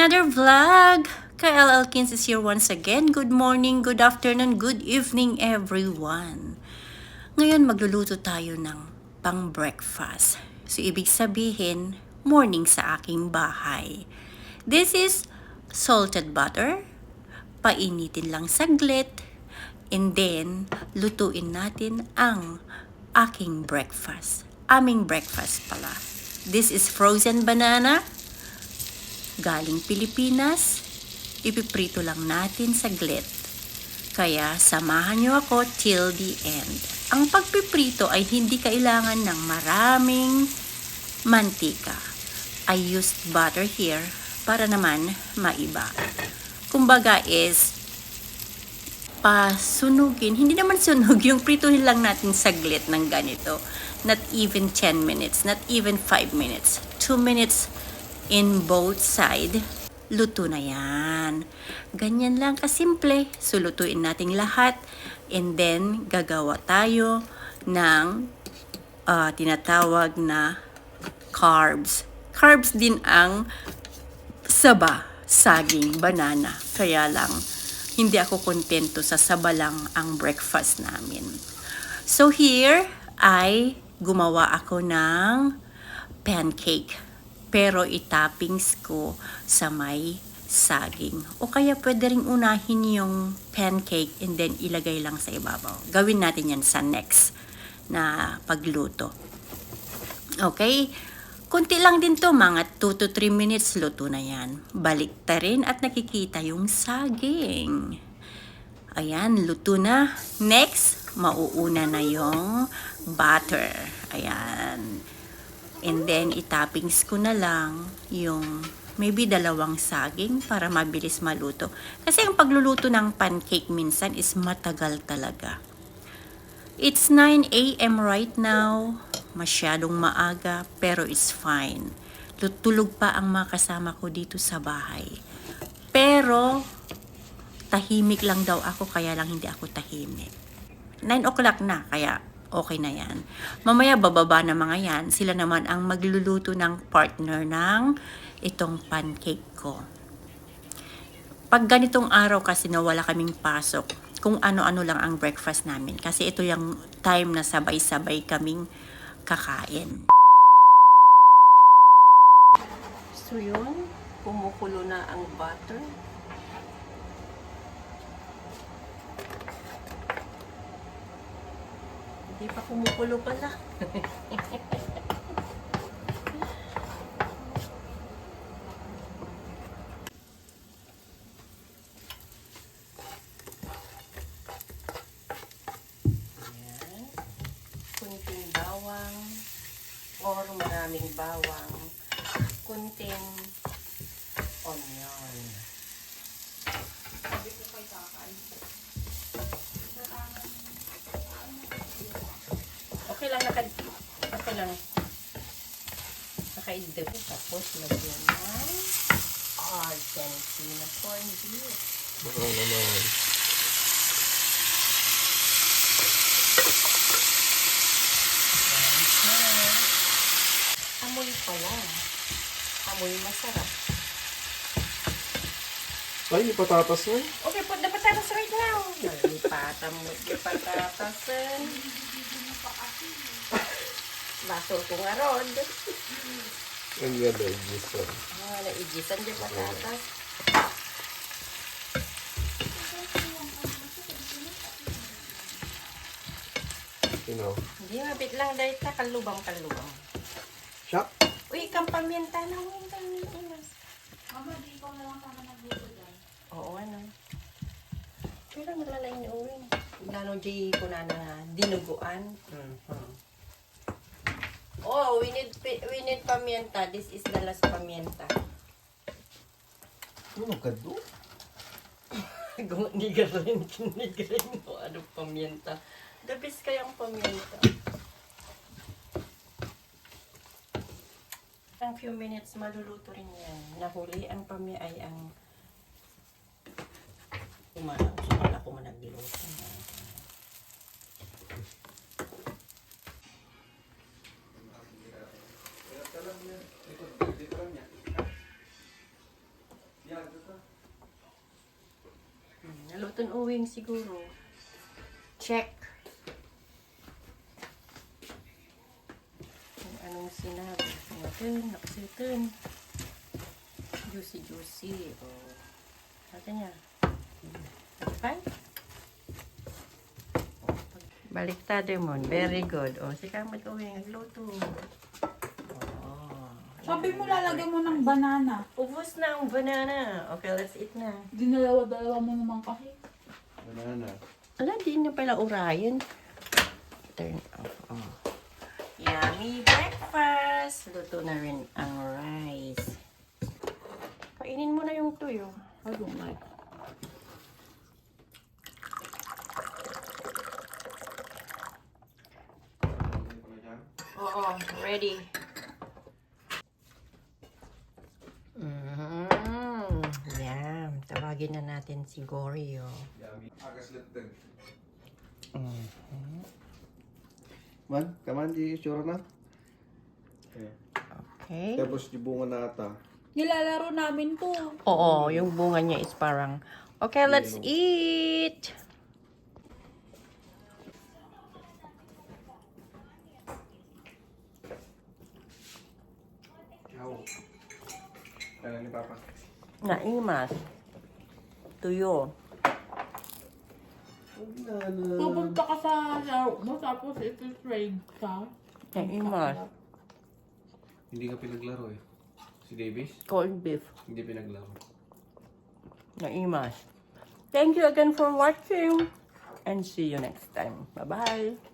another vlog. Kyle Elkins is here once again. Good morning, good afternoon, good evening everyone. Ngayon magluluto tayo ng pang-breakfast. So ibig sabihin, morning sa aking bahay. This is salted butter. Painitin lang saglit. And then, lutuin natin ang aking breakfast. Aming breakfast pala. This is frozen banana. Galing Pilipinas, ipiprito lang natin saglit. Kaya samahan nyo ako till the end. Ang pagpiprito ay hindi kailangan ng maraming mantika. I used butter here para naman maiba. Kumbaga is pasunugin, hindi naman sunog, yung prituhin lang natin saglit ng ganito. Not even 10 minutes, not even 5 minutes. 2 minutes in both side, luto na yan. Ganyan lang kasimple. So, lutuin natin lahat. And then, gagawa tayo ng tinatawag na carbs. Carbs din ang saba, saging, banana. Kaya lang, hindi ako kontento sa saba lang ang breakfast namin. So, here ay gumawa ako ng pancake. Pero itoppings ko sa may saging. O kaya pwede ring unahin yung pancake and then ilagay lang sa ibabaw. Gawin natin yan sa next na pagluto. Okay? Kunti lang din to, mga 2 to 3 minutes luto na yan. Balik ta rin at nakikita yung saging. Ayan, luto na. Next, mauuna na yung butter. Ayan. And then, itoppings ko na lang yung maybe 2 saging para mabilis maluto. Kasi ang pagluluto ng pancake minsan is matagal talaga. It's 9 a.m. right now. Masyadong maaga, pero it's fine. Tulog pa ang mga kasama ko dito sa bahay. Pero, tahimik lang daw ako, kaya lang hindi ako tahimik. 9 o'clock na, kaya okay na yan. Mamaya bababa na mga yan. Sila naman ang magluluto ng partner ng itong pancake ko. Pag ganitong araw kasi na wala kaming pasok, kung ano-ano lang ang breakfast namin. Kasi ito yung time na sabay-sabay kaming kakain. So yun, kumukulo na ang butter. Hindi pa kumukulo pala. Ayan. Kunting bawang or maraming bawang. Kunting onion. Okay lang, okay lang. Nakaidip. Tapos, lagyan ng Argentina corn beef. Oo naman. Amoy pala. Amoy masarap. Ay, may patatas na. Okay, put the potatoes right now. Nalipatan mo yung patatasin. Basol ko nga ron. Ang ganda, Jason. Naigisan yung patatas. You know. Hindi, mabit lang dahil ta. Kalubang. Shop? Uy, kang pamienta na. Mama, di ko na lang sana nagluto dyan. Oo, ano. Kailan naglalay ni Owen? Lalo di ko na dinuguan. Oh, we need pamienta. This is the last pamienta. Ano ka do? Nigarin mo. Ano pamienta? The best kayang pamienta. Ang few minutes maluluto rin yan. Nahuli ang ay ang sumala ko man nagluto. uwing siguro. Check. Kung anong sinabi. Nakasitin. Juicy. Oh. Natin niya. Okay? Baliktad mo. Very good. O, si Kamot uwing. Nagluto. Sabi mo lalagyan mo ng banana. Ubus na ang banana. Okay, let's eat na. Dinalawa-dalawa mo naman kasi. Banana. Ala, di na pala urayan. Turn off. Oh. Yummy breakfast! Luto na rin ang rice. Kainin mo na yung tuyo. I don't like. Oo, ready. Yum. Tawagin na natin si Gorio. Agas letdag. Man, kaman di sure na. Okay. Tapos di bunga na ata. Nilalaro namin to. Oo, yung bunga niya is parang, okay, let's eat! Ciao. Kaya ni Papa. Naimas. Tuyo. Pupunta ka sa laro mo tapos ito trade ka. Naimas. Hindi ka pinaglaro eh. Si Davis, Cold beef. hindi pinaglaro. Naimas. Thank you again for watching. And see you next time. Bye-bye.